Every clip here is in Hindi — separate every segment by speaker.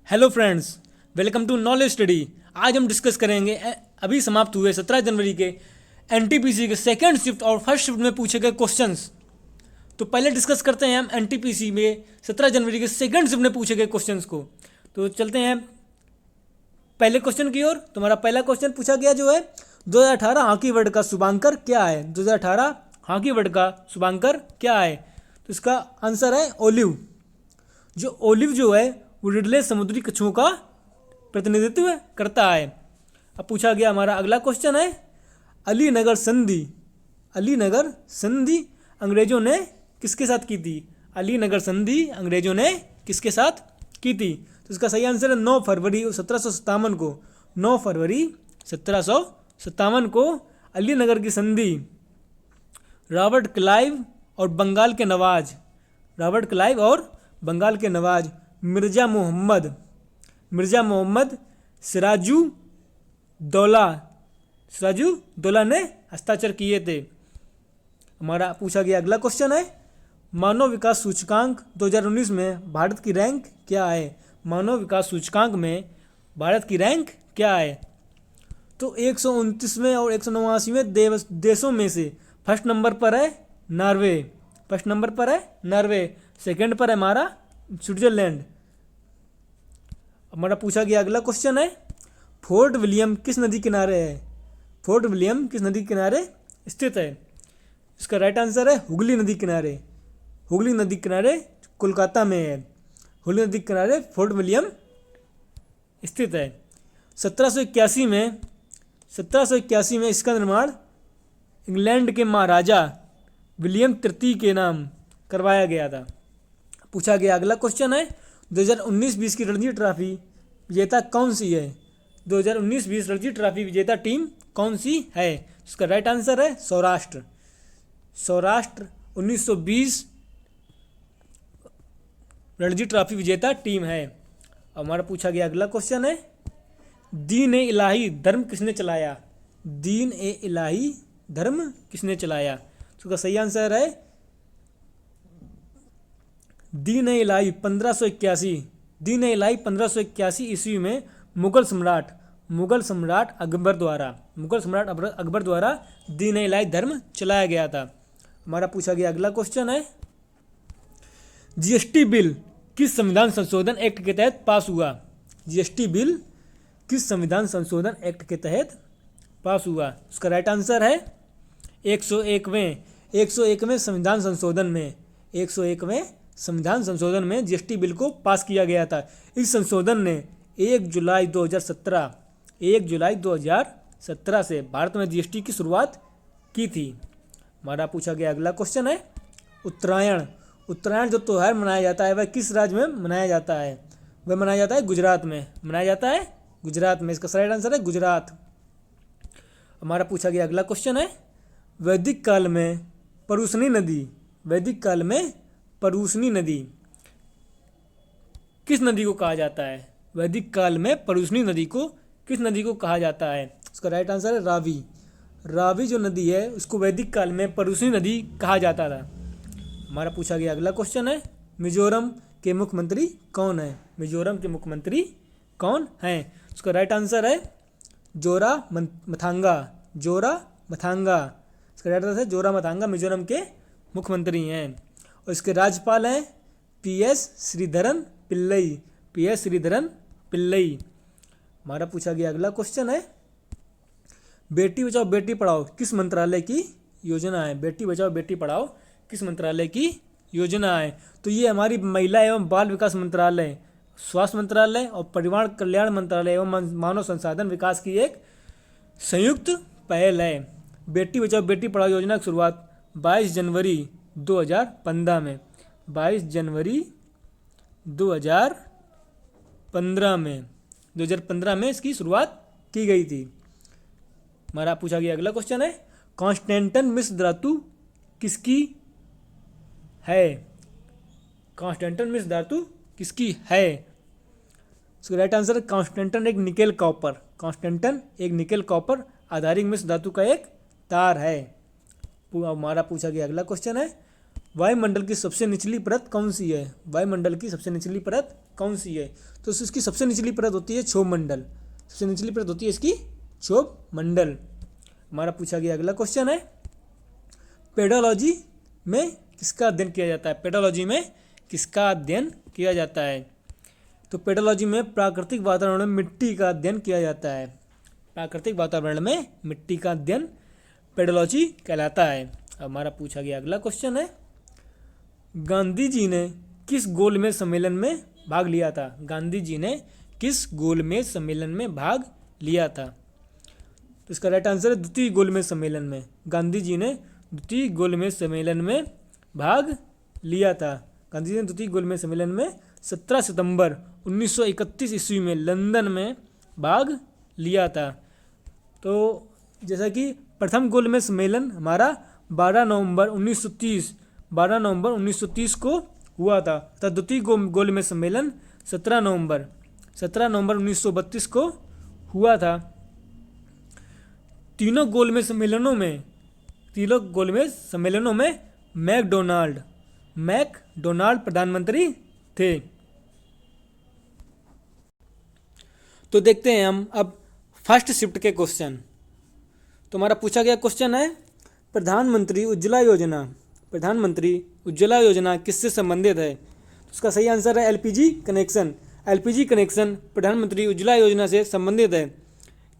Speaker 1: Hello friends, welcome to knowledge study. आज हम डिस्कस करेंगे अभी समाप्त हुए 17 जनवरी के एनटीपीसी के सेकंड शिफ्ट और फर्स्ट शिफ्ट में पूछे गए क्वेश्चंस। तो पहले डिस्कस करते हैं हम एनटीपीसी में 17 जनवरी के सेकंड शिफ्ट में पूछे गए क्वेश्चंस को। तो चलते हैं पहले क्वेश्चन की ओर। तुम्हारा पहला क्वेश्चन पूछा गया जो है 2018 हॉकी वर्ल्ड का शुभांकर क्या है। 2018 हॉकी वर्ल्ड का शुभांकर क्या है? तो इसका आंसर है ओलिव। जो ओलिव जो है वो रिडले समुद्री कछुओं का प्रतिनिधित्व करता है। अब पूछा गया हमारा अगला क्वेश्चन है अलीनगर संधि। अलीनगर संधि अंग्रेजों ने किसके साथ की थी? अलीनगर संधि अंग्रेजों ने किसके साथ की थी? तो इसका सही आंसर है 9 फरवरी 1757 को। 9 फरवरी 1757 को अलीनगर की संधि रॉबर्ट क्लाइव और बंगाल के नवाज मिर्ज़ा मोहम्मद सिराजुद्दौला ने हस्ताक्षर किए थे। हमारा पूछा गया अगला क्वेश्चन है मानव विकास सूचकांक 2019 में भारत की रैंक क्या है? मानव विकास सूचकांक में भारत की रैंक क्या है? तो 129वें और 189वें देशों में से फर्स्ट नंबर पर है नॉर्वे। सेकंड पर है हमारा स्विट्जरलैंड। हमारा पूछा गया अगला क्वेश्चन है फोर्ट विलियम किस नदी किनारे है? फोर्ट विलियम किस नदी किनारे स्थित है? इसका राइट आंसर है हुगली नदी किनारे कोलकाता में है। हुगली नदी किनारे फोर्ट विलियम स्थित है। 1781 में इसका निर्माण इंग्लैंड के महाराजा विलियम तृतीय के नाम करवाया गया था। पूछा गया अगला क्वेश्चन है 2019-20 की रणजी ट्रॉफी विजेता कौन सी है? 2019-20 रणजी ट्रॉफी विजेता टीम कौन सी है? इसका राइट आंसर है सौराष्ट्र 1920 रणजी ट्रॉफी विजेता टीम है। हमारा पूछा गया अगला क्वेश्चन है दीन ए इलाही धर्म किसने चलाया? इसका सही आंसर है दीन ए इलाही 1581 ईस्वी में मुगल सम्राट अकबर द्वारा दीन ए इलाही धर्म चलाया गया था। हमारा पूछा गया अगला क्वेश्चन है जीएसटी बिल किस संविधान संशोधन एक्ट के तहत पास हुआ? जीएसटी बिल किस संविधान संशोधन एक्ट के तहत पास हुआ? उसका राइट आंसर है 101वें संविधान संशोधन में जीएसटी बिल को पास किया गया था। इस संशोधन ने 1 जुलाई 2017 से भारत में जीएसटी की शुरुआत की थी। हमारा पूछा गया अगला क्वेश्चन है उत्तरायण जो त्योहार मनाया जाता है वह किस राज्य में मनाया जाता है? वह मनाया जाता है गुजरात में। इसका सही आंसर है गुजरात। हमारा पूछा गया अगला क्वेश्चन है वैदिक काल में परुसनी नदी किस नदी को कहा जाता है? वैदिक काल में परुसनी नदी को किस नदी को कहा जाता है? उसका राइट आंसर है रावी जो नदी है उसको वैदिक काल में परुसनी नदी कहा जाता था। हमारा पूछा गया अगला क्वेश्चन है मिजोरम के मुख्यमंत्री कौन है? उसका राइट आंसर है जोरा मथांगा। इसका राइट आंसर है जोरा मथांगा मिजोरम के मुख्यमंत्री हैं। और इसके राज्यपाल हैं पीएस श्रीधरन पिल्लई। हमारा पूछा गया अगला क्वेश्चन है बेटी बचाओ बेटी पढ़ाओ किस मंत्रालय की योजना है? तो ये हमारी महिला एवं बाल विकास मंत्रालय, स्वास्थ्य मंत्रालय और परिवार कल्याण मंत्रालय एवं मानव संसाधन विकास की एक संयुक्त पहल है। बेटी बचाओ बेटी पढ़ाओ योजना की शुरुआत 22 जनवरी 2015 में इसकी शुरुआत की गई थी। हमारा पूछा गया अगला क्वेश्चन है कॉन्स्टेंटन मिश्र धातु किसकी है? इसका राइट आंसर है कॉन्स्टेंटन एक निकेल कॉपर आधारित मिश्र धातु का एक तार है। हमारा पूछा गया अगला क्वेश्चन है वायुमंडल की सबसे निचली परत कौन सी है? वायुमंडल की सबसे निचली परत कौन सी है? तो इसकी सबसे निचली परत होती है क्षोभ मंडल, सबसे निचली परत होती है इसकी क्षोभ मंडल। हमारा पूछा गया अगला क्वेश्चन है, पेडोलॉजी में किसका अध्ययन किया जाता है? पेडोलॉजी में किसका अध्ययन किया जाता है? तो पेडोलॉजी में प्राकृतिक वातावरण में मिट्टी का अध्ययन किया जाता है। प्राकृतिक वातावरण में मिट्टी का अध्ययन पेडोलॉजी कहलाता है। अब हमारा पूछा गया अगला क्वेश्चन है, गांधी जी ने किस गोलमेज सम्मेलन में भाग लिया था? गांधी जी ने किस गोलमेज सम्मेलन में भाग लिया था? तो इसका राइट आंसर है द्वितीय गोलमेज सम्मेलन में। गांधी जी ने द्वितीय गोलमेज सम्मेलन में भाग लिया था। गांधी जी ने द्वितीय गोलमेज सम्मेलन में 17 सितंबर 1931 ईस्वी में लंदन में भाग लिया था। तो जैसा कि प्रथम गोलमेज सम्मेलन हमारा 12 नवंबर 1930 को हुआ था, तथा द्वितीय गोलमेज सम्मेलन 17 नवंबर 1932 को हुआ था। तीनों गोलमेज सम्मेलनों में मैकडोनाल्ड प्रधानमंत्री थे। तो देखते हैं हम अब फर्स्ट शिफ्ट के क्वेश्चन। तो हमारा पूछा गया क्वेश्चन है, प्रधानमंत्री उज्ज्वला योजना किससे संबंधित है? तो उसका सही आंसर है एलपीजी कनेक्शन। एलपीजी कनेक्शन प्रधानमंत्री उज्ज्वला योजना से संबंधित है।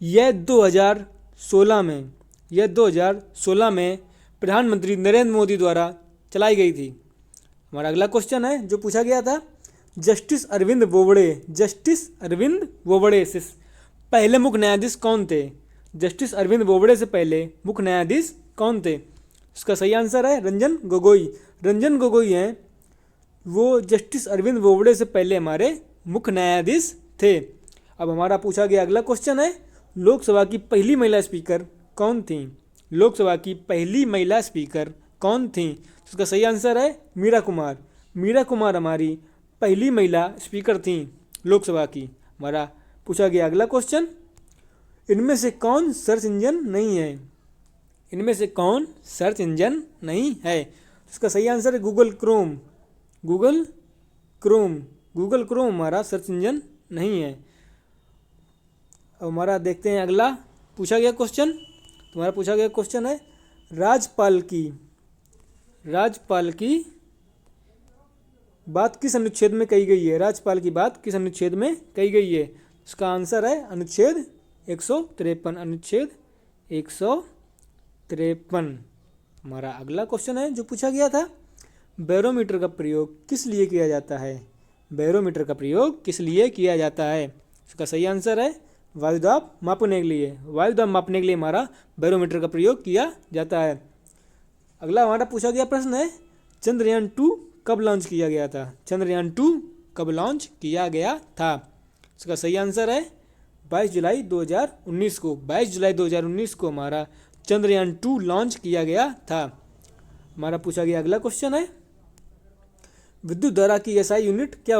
Speaker 1: यह 2016 में प्रधानमंत्री नरेंद्र मोदी द्वारा चलाई गई थी। हमारा अगला क्वेश्चन है जो पूछा गया था, जस्टिस अरविंद बोबड़े से पहले मुख्य न्यायाधीश कौन थे? जस्टिस अरविंद बोबड़े से पहले मुख्य न्यायाधीश कौन थे? इसका सही आंसर है रंजन गोगोई हैं वो जस्टिस अरविंद बोबड़े से पहले हमारे मुख्य न्यायाधीश थे। अब हमारा पूछा गया अगला क्वेश्चन है, लोकसभा की पहली महिला स्पीकर कौन थी? लोकसभा की पहली महिला स्पीकर कौन थी? इसका सही आंसर है मीरा कुमार हमारी पहली महिला स्पीकर थी लोकसभा की। हमारा पूछा गया अगला क्वेश्चन, इनमें से कौन सर्च इंजन नहीं है? इसका सही आंसर है गूगल क्रोम हमारा सर्च इंजन नहीं है। अब हमारा देखते हैं अगला पूछा गया क्वेश्चन। तुम्हारा पूछा गया क्वेश्चन है, राज्यपाल की बात किस अनुच्छेद में कही गई है? राज्यपाल की बात किस अनुच्छेद में कही गई है? इसका आंसर है अनुच्छेद 153। हमारा अगला क्वेश्चन है जो पूछा गया था, बैरोमीटर का प्रयोग किस लिए किया जाता है? इसका सही आंसर है वायुदाब मापने के लिए। हमारा बैरोमीटर का प्रयोग किया जाता है। अगला हमारा पूछा गया प्रश्न है, चंद्रयान 2 कब लॉन्च किया गया था? इसका सही आंसर है 22 जुलाई 2019 को हमारा चंद्रयान 2 लॉन्च किया गया था। हमारा पूछा गया अगला क्वेश्चन है, विद्युत धारा की एसआई यूनिट क्या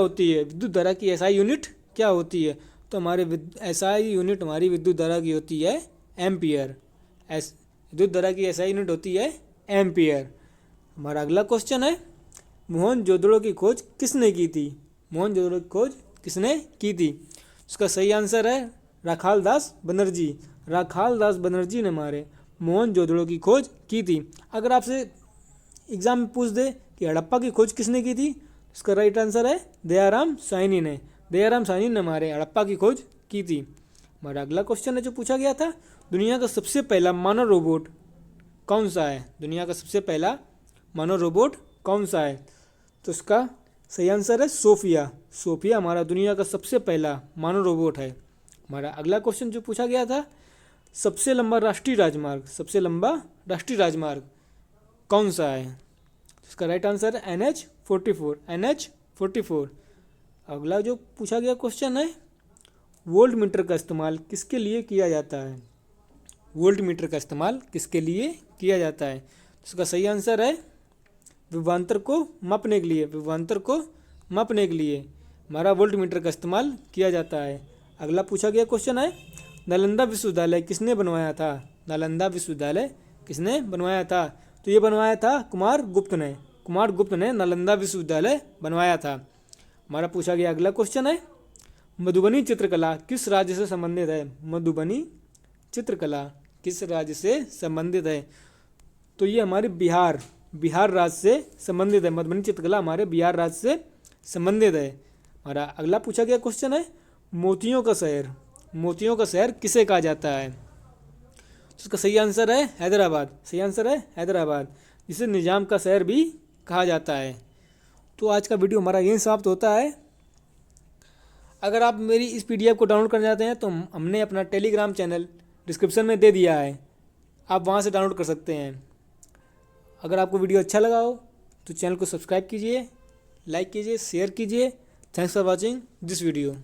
Speaker 1: होती है? तो हमारे एसआई यूनिट हमारी विद्युत धारा की होती है एम्पियर। विद्युत धारा की एसआई यूनिट होती है एम्पियर। हमारा अगला क्वेश्चन है, मोहनजोदड़ो की खोज किसने की थी? इसका सही आंसर है राखाल दास बनर्जी ने हमारे मोहनजोदड़ो की खोज की थी। अगर आपसे एग्जाम में पूछ दे कि हड़प्पा की खोज किसने की थी, इसका राइट आंसर है दयाराम साहनी ने हमारे हड़प्पा की खोज की थी। हमारा अगला क्वेश्चन है जो पूछा गया था, दुनिया का सबसे पहला मानव रोबोट कौन सा है? तो इसका सही आंसर है सोफिया हमारा दुनिया का सबसे पहला मानव रोबोट है। हमारा अगला क्वेश्चन जो पूछा गया था, सबसे लंबा राष्ट्रीय राजमार्ग कौन सा है? इसका राइट आंसर है NH44। अगला जो पूछा गया क्वेश्चन है, वोल्ट मीटर का इस्तेमाल किसके लिए किया जाता है? इसका सही आंसर है विभवांतर को मापने के लिए हमारा वोल्ट मीटर का इस्तेमाल किया जाता है। अगला पूछा गया क्वेश्चन है, नालंदा विश्वविद्यालय किसने बनवाया था? तो ये बनवाया था कुमार गुप्त ने नालंदा विश्वविद्यालय बनवाया था। हमारा पूछा गया अगला क्वेश्चन है, मधुबनी चित्रकला किस राज्य से संबंधित है? मधुबनी चित्रकला किस राज्य से संबंधित है? तो ये हमारे बिहार राज्य से संबंधित है। मधुबनी चित्रकला हमारे बिहार राज्य से संबंधित है। हमारा अगला पूछा गया क्वेश्चन है, मोतियों का शहर किसे कहा जाता है? तो इसका सही आंसर है हैदराबाद। सही आंसर है हैदराबाद, जिसे निजाम का शहर भी कहा जाता है। तो आज का वीडियो हमारा यहीं समाप्त होता है। अगर आप मेरी इस पीडीएफ को डाउनलोड करना चाहते हैं तो हमने अपना टेलीग्राम चैनल डिस्क्रिप्शन में दे दिया है, आप वहां से डाउनलोड कर सकते हैं। अगर आपको वीडियो अच्छा लगा हो तो चैनल को सब्सक्राइब कीजिए, लाइक कीजिए, शेयर कीजिए। Thanks for watching this video.